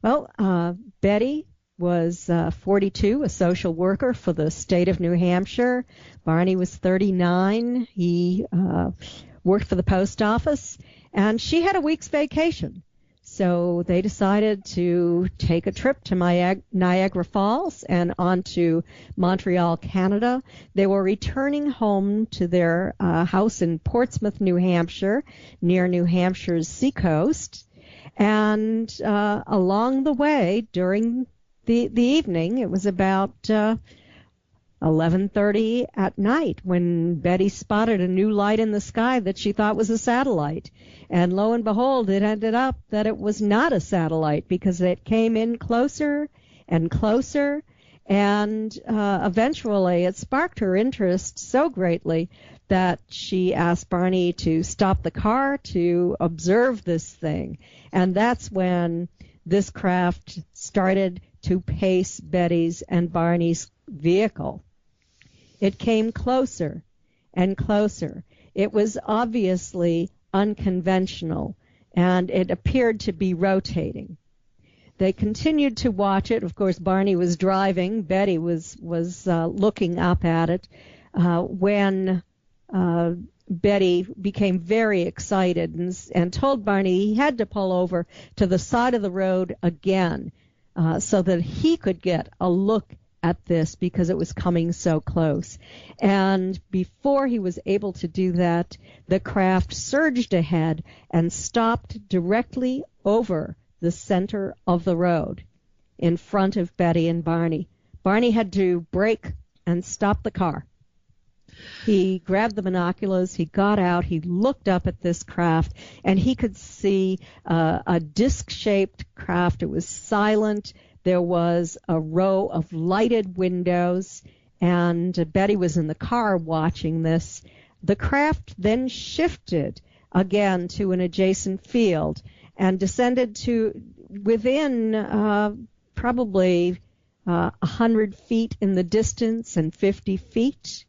Well, Betty was 42, a social worker for the state of New Hampshire. Barney was 39. He worked for the post office, and she had a week's vacation. So they decided to take a trip to Niagara Falls and on to Montreal, Canada. They were returning home to their house in Portsmouth, New Hampshire, near New Hampshire's seacoast. And along the way, during the evening, it was about 11:30 at night when Betty spotted a new light in the sky that she thought was a satellite. And lo and behold, it ended up that it was not a satellite because it came in closer and closer. And eventually it sparked her interest so greatly that she asked Barney to stop the car to observe this thing. And that's when this craft started to pace Betty's and Barney's vehicle. It came closer and closer. It was obviously unconventional, and it appeared to be rotating. They continued to watch it. Of course, Barney was driving. Betty was looking up at it when Betty became very excited and told Barney he had to pull over to the side of the road again so that he could get a look at this because it was coming so close. And before he was able to do that, the craft surged ahead and stopped directly over the center of the road in front of Betty and Barney. Barney had to brake and stop the car. He grabbed the binoculars, he got out, he looked up at this craft, and he could see a disc-shaped craft. It was silent. There was a row of lighted windows, and Betty was in the car watching this. The craft then shifted again to an adjacent field and descended to within probably 100 feet in the distance and 50 feet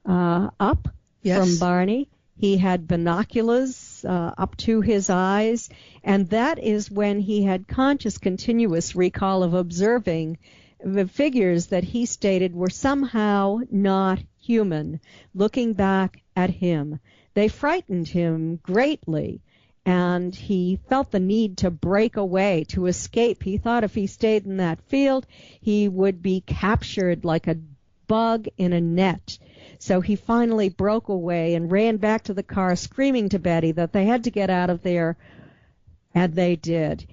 up from Barney. He had binoculars up to his eyes, and that is when he had conscious, continuous recall of observing the figures that he stated were somehow not human, looking back at him. They frightened him greatly, and he felt the need to break away, to escape. He thought if he stayed in that field, he would be captured like a bug in a net. So he finally broke away and ran back to the car, screaming to Betty that they had to get out of there, and they did.